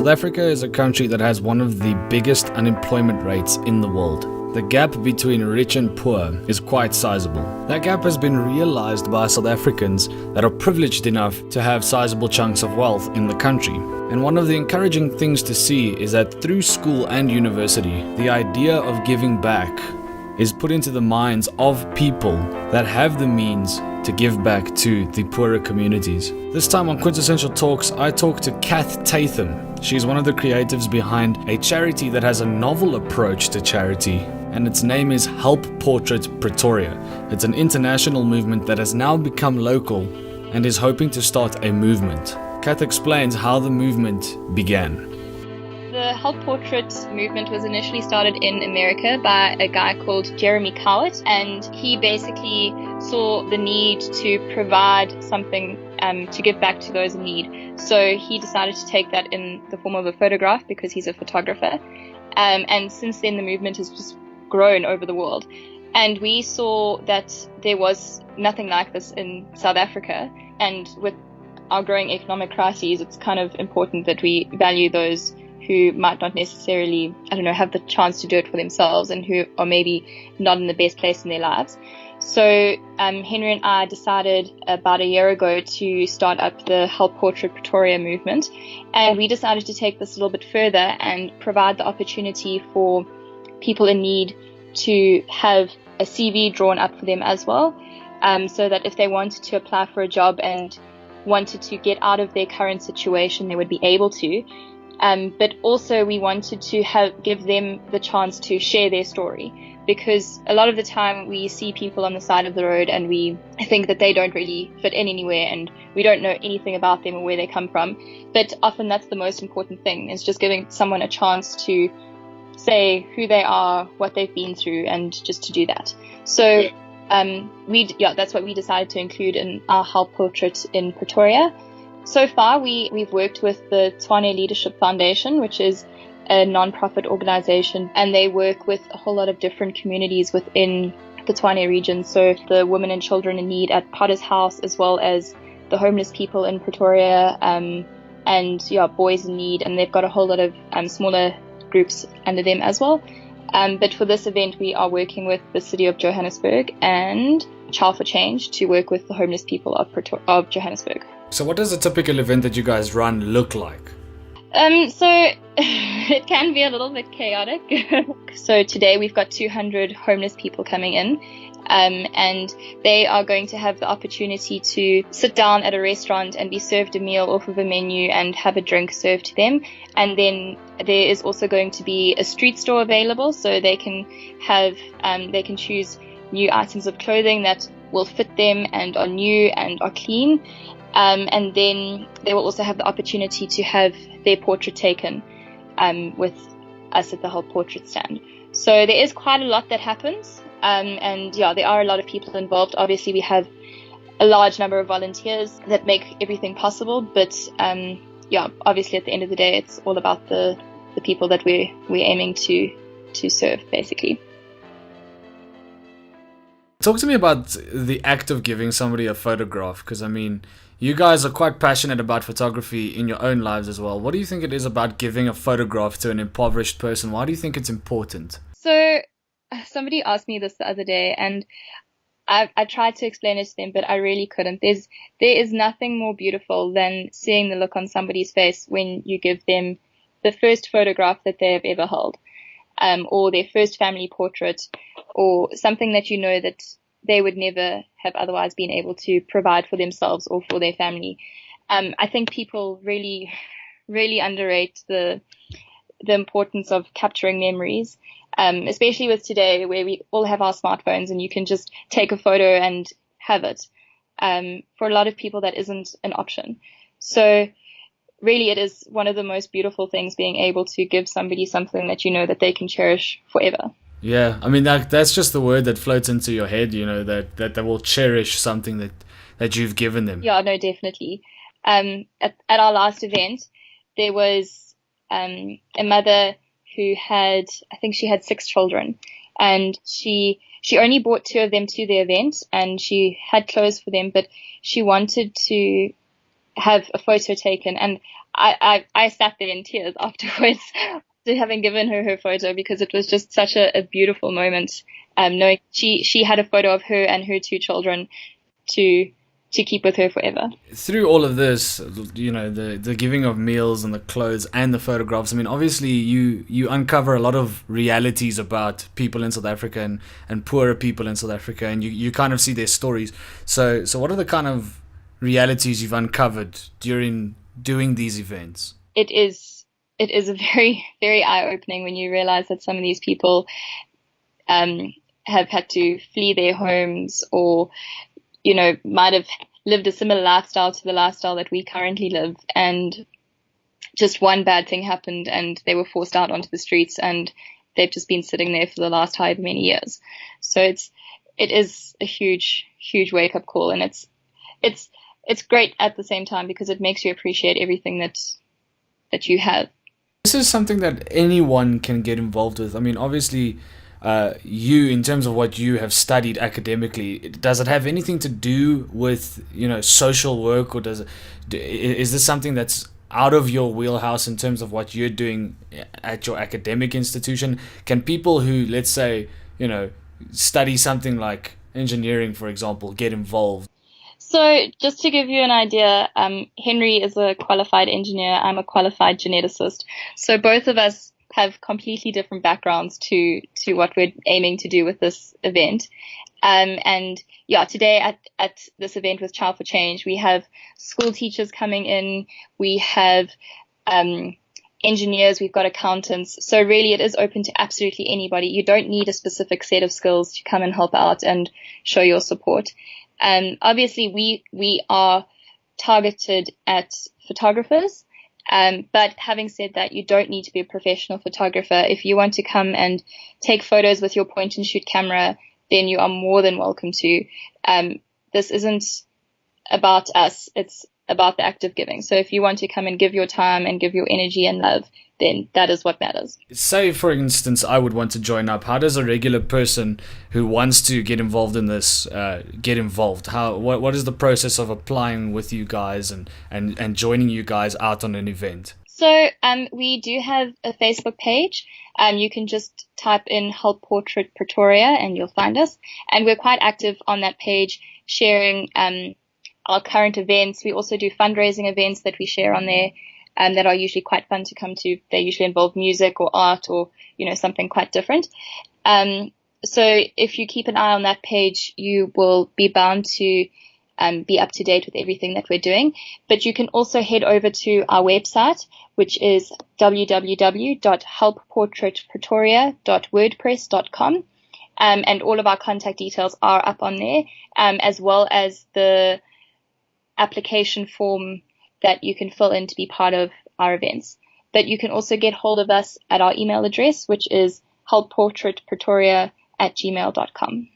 South Africa is a country that has one of the biggest unemployment rates in the world. The gap between rich and poor is quite sizable. That gap has been realized by South Africans that are privileged enough to have sizable chunks of wealth in the country. And one of the encouraging things to see is that through school and university, the idea of giving back is put into the minds of people that have the means to give back to the poorer communities. This time on Quintessential Talks, I talk to Kath Tatham. She's one of the creatives behind a charity that has a novel approach to charity, and its name is Help Portrait Pretoria. It's an international movement that has now become local and is hoping to start a movement. Kath explains how the movement began. The Help Portrait movement was initially started in America by a guy called Jeremy Cowart, and he basically saw the need to provide something to give back to those in need. So he decided to take that in the form of a photograph because he's a photographer. And since then the movement has just grown over the world. And we saw that there was nothing like this in South Africa. And with our growing economic crises, it's kind of important that we value those who might not necessarily, have the chance to do it for themselves and who are maybe not in the best place in their lives. So Henry and I decided about a year ago to start up the Help Portrait Pretoria movement. And we decided to take this a little bit further and provide the opportunity for people in need to have a CV drawn up for them as well, so that if they wanted to apply for a job and wanted to get out of their current situation, they would be able to. But also we wanted to give them the chance to share their story, because a lot of the time we see people on the side of the road and we think that they don't really fit in anywhere and we don't know anything about them or where they come from. But often that's the most important thing, is just giving someone a chance to say who they are, what they've been through, and just to do that. So that's what we decided to include in our Help Portrait in Pretoria. So far, we've worked with the Tshwane Leadership Foundation, which is a non-profit organization, and they work with a whole lot of different communities within the Tshwane region. So the women and children in need at Potter's House, as well as the homeless people in Pretoria, and boys in need, and they've got a whole lot of smaller groups under them as well. But for this event, we are working with the city of Johannesburg and Child for Change to work with the homeless people of Johannesburg. So what does a typical event that you guys run look like? So it can be a little bit chaotic. So today we've got 200 homeless people coming in, and they are going to have the opportunity to sit down at a restaurant and be served a meal off of a menu and have a drink served to them. And then there is also going to be a street store available, so they can choose new items of clothing that will fit them and are new and are clean. And then they will also have the opportunity to have their portrait taken with us at the Help Portrait stand. So there is quite a lot that happens, and there are a lot of people involved. Obviously, we have a large number of volunteers that make everything possible, but obviously at the end of the day, it's all about the people that we're aiming to serve, basically. Talk to me about the act of giving somebody a photograph, because you guys are quite passionate about photography in your own lives as well. What do you think it is about giving a photograph to an impoverished person? Why do you think it's important? So somebody asked me this the other day, and I tried to explain it to them, but I really couldn't. There is nothing more beautiful than seeing the look on somebody's face when you give them the first photograph that they have ever held, or their first family portrait, or something that you know that they would never have otherwise been able to provide for themselves or for their family. I think people really, really underrate the importance of capturing memories, especially with today where we all have our smartphones and you can just take a photo and have it. For a lot of people, that isn't an option. So really, it is one of the most beautiful things, being able to give somebody something that you know that they can cherish forever. Yeah, that's just the word that floats into your head, that they will cherish something that you've given them. Yeah, no, definitely. At our last event, there was a mother who had 6 children, and she only brought 2 of them to the event, and she had clothes for them, but she wanted to have a photo taken. And I sat there in tears afterwards to having given her photo, because it was just such a beautiful moment, knowing she had a photo of her and her two children to keep with her forever. Through all of this, the giving of meals and the clothes and the photographs, I mean, obviously you uncover a lot of realities about people in South Africa and poorer people in South Africa, and you kind of see their stories. So what are the kind of realities you've uncovered during doing these events? It is a very, very eye-opening when you realize that some of these people have had to flee their homes, or might have lived a similar lifestyle to the lifestyle that we currently live, and just one bad thing happened and they were forced out onto the streets, and they've just been sitting there for the last however many years. So it is a huge, huge wake-up call, and it's great at the same time, because it makes you appreciate everything that you have. This is something that anyone can get involved with. I mean, obviously, you, in terms of what you have studied academically, does it have anything to do with social work, or is this something that's out of your wheelhouse in terms of what you're doing at your academic institution? Can people who, let's say, study something like engineering, for example, get involved? So just to give you an idea, Henry is a qualified engineer. I'm a qualified geneticist. So both of us have completely different backgrounds to what we're aiming to do with this event. And yeah, today at this event with Child for Change, we have school teachers coming in, we have engineers, we've got accountants. So really it is open to absolutely anybody. You don't need a specific set of skills to come and help out and show your support. Obviously we are targeted at photographers. But having said that, you don't need to be a professional photographer. If you want to come and take photos with your point and shoot camera, then you are more than welcome to. This isn't about us. It's about the act of giving. So if you want to come and give your time and give your energy and love, then that is what matters. Say, for instance, I would want to join up. How does a regular person who wants to get involved in this get involved? What is the process of applying with you guys and joining you guys out on an event? So we do have a Facebook page. You can just type in Help Portrait Pretoria and you'll find us. And we're quite active on that page, sharing our current events. We also do fundraising events that we share on there. That are usually quite fun to come to. They usually involve music or art or, something quite different. So if you keep an eye on that page, you will be bound to be up to date with everything that we're doing. But you can also head over to our website, which is www.helpportraitpretoria.wordpress.com. And all of our contact details are up on there, as well as the application form that you can fill in to be part of our events. But you can also get hold of us at our email address, which is helpportraitpretoria@gmail.com.